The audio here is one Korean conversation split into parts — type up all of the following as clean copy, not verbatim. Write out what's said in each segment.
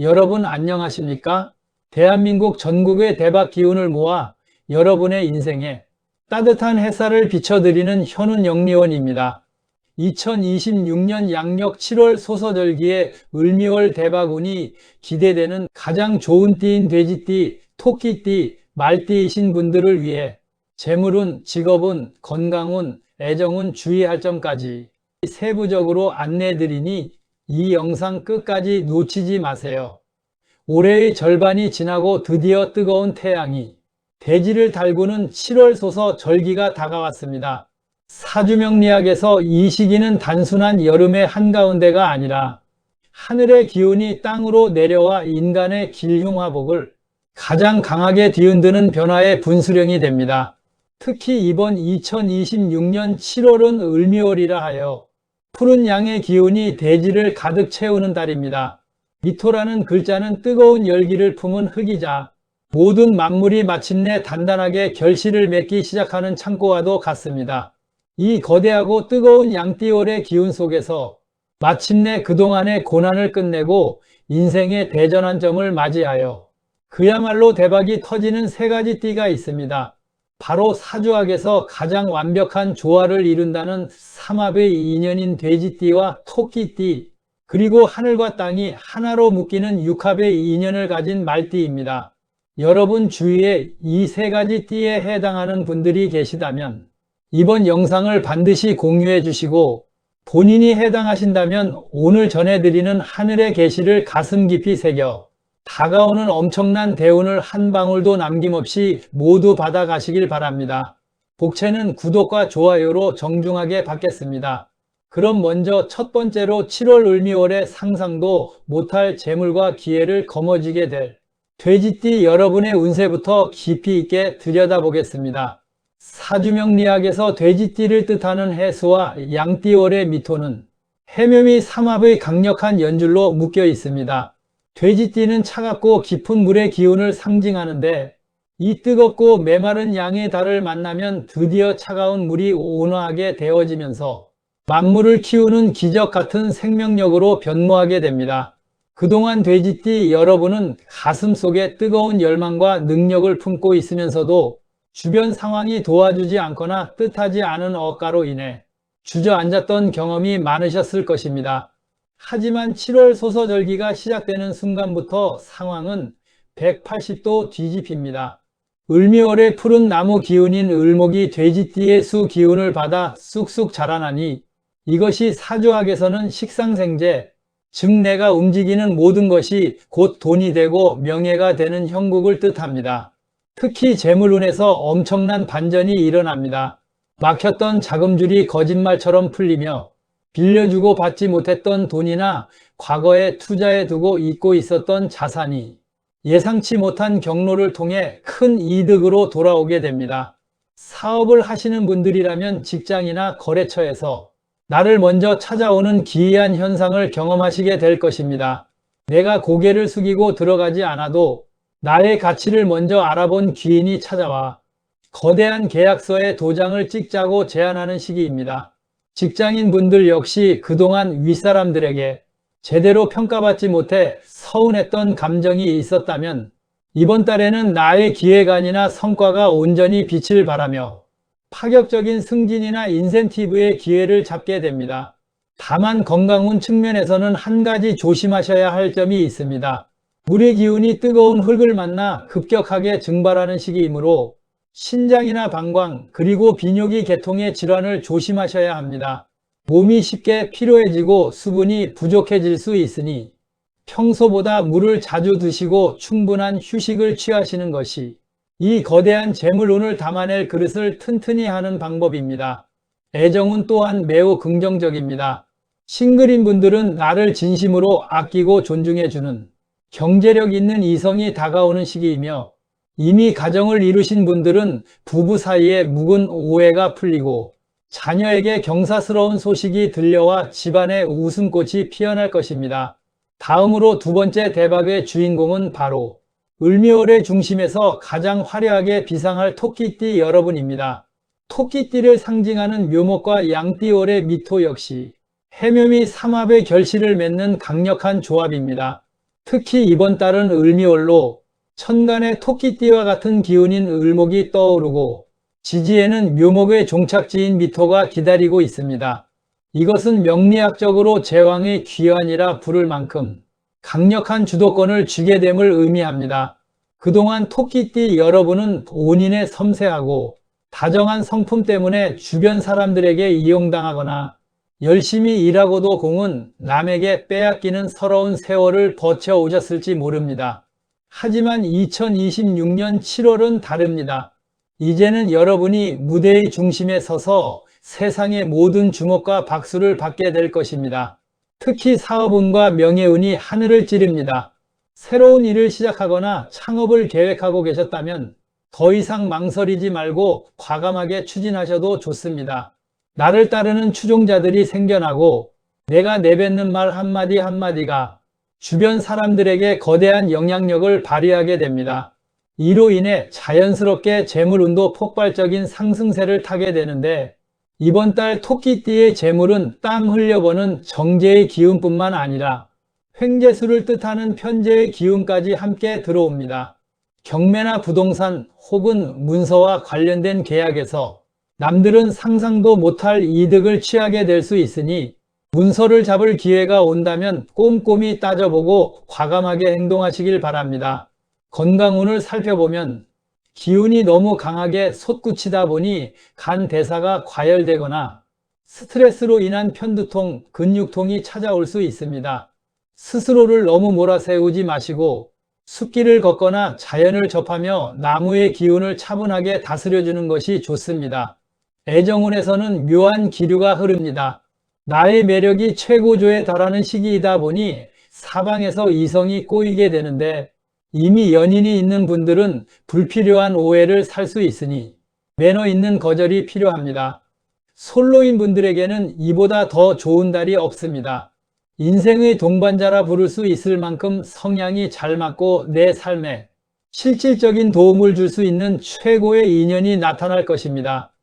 여러분 안녕하십니까? 대한민국 전국의 대박 기운을 모아 여러분의 인생에 따뜻한 햇살을 비춰드리는 현운 영리원입니다. 2026년 양력 7월 소서절기의 을미월 대박운이 기대되는 가장 좋은 띠인 돼지띠, 토끼띠, 말띠이신 분들을 위해 재물운, 직업운, 건강운, 애정운 주의할 점까지 세부적으로 안내해드리니 이 영상 끝까지 놓치지 마세요. 올해의 절반이 지나고 드디어 뜨거운 태양이 대지를 달구는 7월 소서 절기가 다가왔습니다. 사주명리학에서 이 시기는 단순한 여름의 한가운데가 아니라 하늘의 기운이 땅으로 내려와 인간의 길흉화복을 가장 강하게 뒤흔드는 변화의 분수령이 됩니다. 특히 이번 2026년 7월은 을미월이라 하여 푸른 양의 기운이 대지를 가득 채우는 달입니다. 미토라는 글자는 뜨거운 열기를 품은 흙이자 모든 만물이 마침내 단단하게 결실을 맺기 시작하는 창고와도 같습니다. 이 거대하고 뜨거운 양띠월의 기운 속에서 마침내 그동안의 고난을 끝내고 인생의 대전환점을 맞이하여 그야말로 대박이 터지는 세 가지 띠가 있습니다. 바로 사주학에서 가장 완벽한 조화를 이룬다는 삼합의 인연인 돼지띠와 토끼띠, 그리고 하늘과 땅이 하나로 묶이는 육합의 인연을 가진 말띠입니다. 여러분 주위에 이 세 가지 띠에 해당하는 분들이 계시다면 이번 영상을 반드시 공유해 주시고, 본인이 해당하신다면 오늘 전해드리는 하늘의 계시를 가슴 깊이 새겨 다가오는 엄청난 대운을 한 방울도 남김없이 모두 받아가시길 바랍니다. 복채는 구독과 좋아요로 정중하게 받겠습니다. 그럼 먼저 첫 번째로 7월 을미월의 상상도 못할 재물과 기회를 거머쥐게 될 돼지띠 여러분의 운세부터 깊이 있게 들여다보겠습니다. 사주명리학에서 돼지띠를 뜻하는 해수와 양띠월의 미토는 해묘미 삼합의 강력한 연줄로 묶여 있습니다. 돼지띠는 차갑고 깊은 물의 기운을 상징하는데, 이 뜨겁고 메마른 양의 달을 만나면 드디어 차가운 물이 온화하게 데워지면서 만물을 키우는 기적 같은 생명력으로 변모하게 됩니다. 그동안 돼지띠 여러분은 가슴 속에 뜨거운 열망과 능력을 품고 있으면서도 주변 상황이 도와주지 않거나 뜻하지 않은 억가로 인해 주저앉았던 경험이 많으셨을 것입니다. 하지만 7월 소서절기가 시작되는 순간부터 상황은 180도 뒤집힙니다. 을미월의 푸른 나무 기운인 을목이 돼지띠의 수 기운을 받아 쑥쑥 자라나니 이것이 사주학에서는 식상생재, 즉 내가 움직이는 모든 것이 곧 돈이 되고 명예가 되는 형국을 뜻합니다. 특히 재물운에서 엄청난 반전이 일어납니다. 막혔던 자금줄이 거짓말처럼 풀리며 빌려주고 받지 못했던 돈이나 과거에 투자해두고 잊고 있었던 자산이 예상치 못한 경로를 통해 큰 이득으로 돌아오게 됩니다. 사업을 하시는 분들이라면 직장이나 거래처에서 나를 먼저 찾아오는 기이한 현상을 경험하시게 될 것입니다. 내가 고개를 숙이고 들어가지 않아도 나의 가치를 먼저 알아본 귀인이 찾아와 거대한 계약서에 도장을 찍자고 제안하는 시기입니다. 직장인 분들 역시 그동안 윗사람들에게 제대로 평가받지 못해 서운했던 감정이 있었다면 이번 달에는 나의 기획안이나 성과가 온전히 빛을 발하며 파격적인 승진이나 인센티브의 기회를 잡게 됩니다. 다만 건강운 측면에서는 한 가지 조심하셔야 할 점이 있습니다. 물의 기운이 뜨거운 흙을 만나 급격하게 증발하는 시기이므로 신장이나 방광, 그리고 비뇨기 계통의 질환을 조심하셔야 합니다. 몸이 쉽게 피로해지고 수분이 부족해질 수 있으니 평소보다 물을 자주 드시고 충분한 휴식을 취하시는 것이 이 거대한 재물운을 담아낼 그릇을 튼튼히 하는 방법입니다. 애정운 또한 매우 긍정적입니다. 싱글인 분들은 나를 진심으로 아끼고 존중해주는 경제력 있는 이성이 다가오는 시기이며, 이미 가정을 이루신 분들은 부부 사이에 묵은 오해가 풀리고 자녀에게 경사스러운 소식이 들려와 집안에 웃음꽃이 피어날 것입니다. 다음으로 두 번째 대박의 주인공은 바로 을미월의 중심에서 가장 화려하게 비상할 토끼띠 여러분입니다. 토끼띠를 상징하는 묘목과 양띠월의 미토 역시 해묘미 삼합의 결실을 맺는 강력한 조합입니다. 특히 이번 달은 을미월로 천간에 토끼띠와 같은 기운인 을목이 떠오르고 지지에는 묘목의 종착지인 미토가 기다리고 있습니다. 이것은 명리학적으로 제왕의 귀환이라 부를 만큼 강력한 주도권을 쥐게 됨을 의미합니다. 그동안 토끼띠 여러분은 본인의 섬세하고 다정한 성품 때문에 주변 사람들에게 이용당하거나 열심히 일하고도 공은 남에게 빼앗기는 서러운 세월을 버텨오셨을지 모릅니다. 하지만 2026년 7월은 다릅니다. 이제는 여러분이 무대의 중심에 서서 세상의 모든 주목과 박수를 받게 될 것입니다. 특히 사업운과 명예운이 하늘을 찌릅니다. 새로운 일을 시작하거나 창업을 계획하고 계셨다면 더 이상 망설이지 말고 과감하게 추진하셔도 좋습니다. 나를 따르는 추종자들이 생겨나고 내가 내뱉는 말 한마디 한마디가 주변 사람들에게 거대한 영향력을 발휘하게 됩니다. 이로 인해 자연스럽게 재물운도 폭발적인 상승세를 타게 되는데 이번 달 토끼띠의 재물은 땀 흘려버는 정제의 기운뿐만 아니라 횡재수를 뜻하는 편재의 기운까지 함께 들어옵니다. 경매나 부동산 혹은 문서와 관련된 계약에서 남들은 상상도 못할 이득을 취하게 될 수 있으니 문서를 잡을 기회가 온다면 꼼꼼히 따져보고 과감하게 행동하시길 바랍니다. 건강운을 살펴보면 기운이 너무 강하게 솟구치다 보니 간 대사가 과열되거나 스트레스로 인한 편두통, 근육통이 찾아올 수 있습니다. 스스로를 너무 몰아세우지 마시고 숲길을 걷거나 자연을 접하며 나무의 기운을 차분하게 다스려주는 것이 좋습니다. 애정운에서는 묘한 기류가 흐릅니다. 나의 매력이 최고조에 달하는 시기이다 보니 사방에서 이성이 꼬이게 되는데 이미 연인이 있는 분들은 불필요한 오해를 살 수 있으니 매너 있는 거절이 필요합니다. 솔로인 분들에게는 이보다 더 좋은 달이 없습니다. 인생의 동반자라 부를 수 있을 만큼 성향이 잘 맞고 내 삶에 실질적인 도움을 줄 수 있는 최고의 인연이 나타날 것입니다.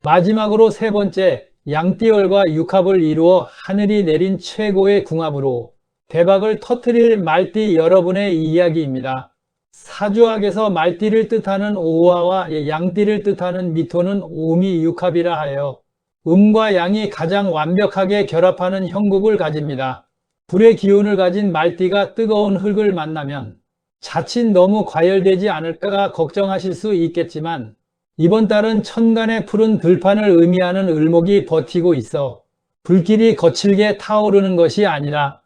마지막으로 세 번째, 양띠월과 육합을 이루어 하늘이 내린 최고의 궁합으로 대박을 터뜨릴 말띠 여러분의 이야기입니다. 사주학에서 말띠를 뜻하는 오화와 양띠를 뜻하는 미토는 오미육합이라 하여 음과 양이 가장 완벽하게 결합하는 형국을 가집니다. 불의 기운을 가진 말띠가 뜨거운 흙을 만나면 자칫 너무 과열되지 않을까 걱정하실 수 있겠지만 이번 달은 천간의 푸른 들판을 의미하는 을목이 버티고 있어 불길이 거칠게 타오르는 것이 아니라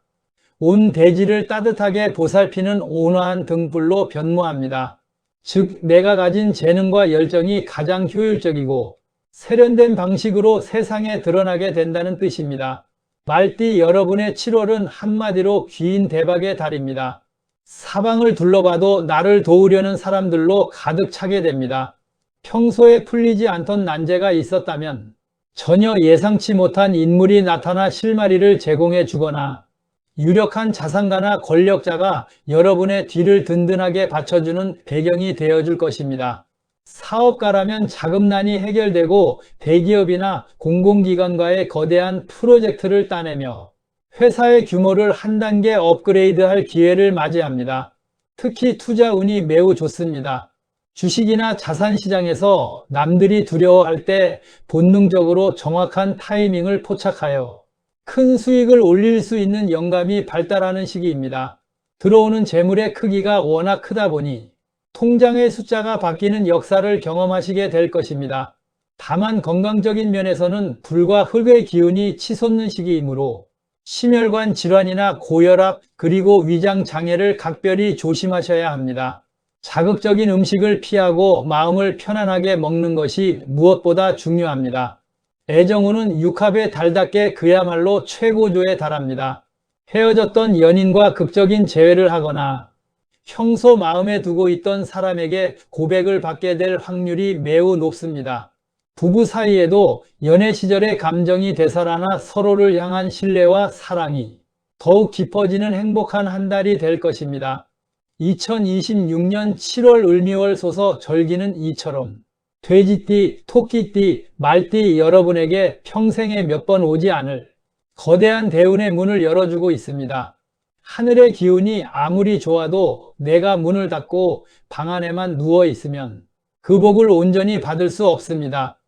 온 대지를 따뜻하게 보살피는 온화한 등불로 변모합니다. 즉 내가 가진 재능과 열정이 가장 효율적이고 세련된 방식으로 세상에 드러나게 된다는 뜻입니다. 말띠 여러분의 7월은 한마디로 귀인 대박의 달입니다. 사방을 둘러봐도 나를 도우려는 사람들로 가득 차게 됩니다. 평소에 풀리지 않던 난제가 있었다면 전혀 예상치 못한 인물이 나타나 실마리를 제공해 주거나 유력한 자산가나 권력자가 여러분의 뒤를 든든하게 받쳐주는 배경이 되어줄 것입니다. 사업가라면 자금난이 해결되고 대기업이나 공공기관과의 거대한 프로젝트를 따내며 회사의 규모를 한 단계 업그레이드할 기회를 맞이합니다. 특히 투자운이 매우 좋습니다. 주식이나 자산시장에서 남들이 두려워할 때 본능적으로 정확한 타이밍을 포착하여 큰 수익을 올릴 수 있는 영감이 발달하는 시기입니다. 들어오는 재물의 크기가 워낙 크다 보니 통장의 숫자가 바뀌는 역사를 경험하시게 될 것입니다. 다만 건강적인 면에서는 불과 흙의 기운이 치솟는 시기이므로 심혈관 질환이나 고혈압 그리고 위장 장애를 각별히 조심하셔야 합니다. 자극적인 음식을 피하고 마음을 편안하게 먹는 것이 무엇보다 중요합니다. 애정운은 육합의 달답게 그야말로 최고조에 달합니다. 헤어졌던 연인과 극적인 재회를 하거나 평소 마음에 두고 있던 사람에게 고백을 받게 될 확률이 매우 높습니다. 부부 사이에도 연애 시절의 감정이 되살아나 서로를 향한 신뢰와 사랑이 더욱 깊어지는 행복한 한 달이 될 것입니다. 2026년 7월 을미월 소서 절기는 이처럼 돼지띠, 토끼띠, 말띠 여러분에게 평생에 몇 번 오지 않을 거대한 대운의 문을 열어주고 있습니다. 하늘의 기운이 아무리 좋아도 내가 문을 닫고 방 안에만 누워 있으면 그 복을 온전히 받을 수 없습니다.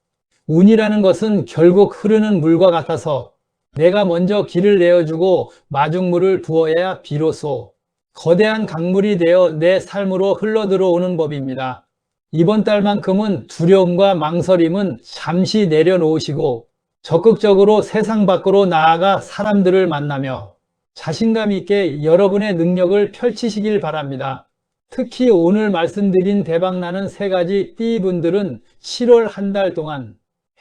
운이라는 것은 결국 흐르는 물과 같아서 내가 먼저 길을 내어주고 마중물을 부어야 비로소 거대한 강물이 되어 내 삶으로 흘러들어오는 법입니다. 이번 달만큼은 두려움과 망설임은 잠시 내려놓으시고 적극적으로 세상 밖으로 나아가 사람들을 만나며 자신감 있게 여러분의 능력을 펼치시길 바랍니다. 특히 오늘 말씀드린 대박나는 3가지 띠분들은 7월 한 달 동안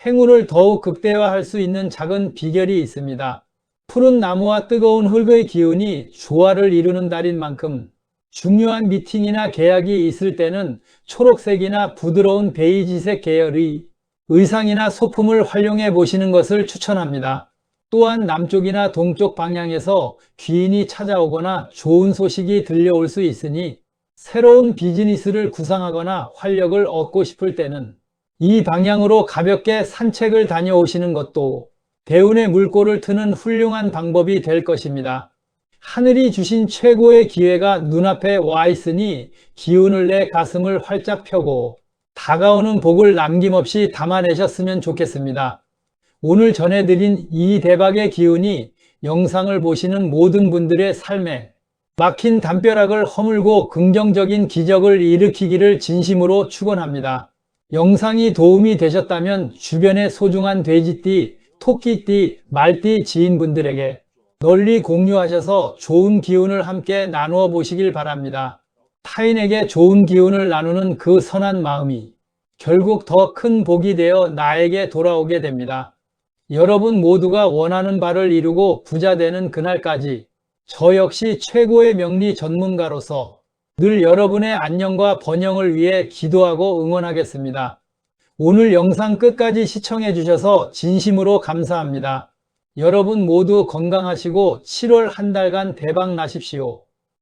행운을 더욱 극대화할 수 있는 작은 비결이 있습니다. 푸른 나무와 뜨거운 흙의 기운이 조화를 이루는 달인 만큼 중요한 미팅이나 계약이 있을 때는 초록색이나 부드러운 베이지색 계열의 의상이나 소품을 활용해 보시는 것을 추천합니다. 또한 남쪽이나 동쪽 방향에서 귀인이 찾아오거나 좋은 소식이 들려올 수 있으니 새로운 비즈니스를 구상하거나 활력을 얻고 싶을 때는 이 방향으로 가볍게 산책을 다녀오시는 것도 대운의 물꼬를 트는 훌륭한 방법이 될 것입니다. 하늘이 주신 최고의 기회가 눈앞에 와 있으니 기운을 내 가슴을 활짝 펴고 다가오는 복을 남김없이 담아내셨으면 좋겠습니다. 오늘 전해드린 이 대박의 기운이 영상을 보시는 모든 분들의 삶에 막힌 담벼락을 허물고 긍정적인 기적을 일으키기를 진심으로 축원합니다. 영상이 도움이 되셨다면 주변의 소중한 돼지띠, 토끼띠, 말띠 지인분들에게 널리 공유하셔서 좋은 기운을 함께 나누어 보시길 바랍니다. 타인에게 좋은 기운을 나누는 그 선한 마음이 결국 더 큰 복이 되어 나에게 돌아오게 됩니다. 여러분 모두가 원하는 바를 이루고 부자 되는 그날까지 저 역시 최고의 명리 전문가로서 늘 여러분의 안녕과 번영을 위해 기도하고 응원하겠습니다. 오늘 영상 끝까지 시청해 주셔서 진심으로 감사합니다. 여러분 모두 건강하시고 7월 한 달간 대박 나십시오.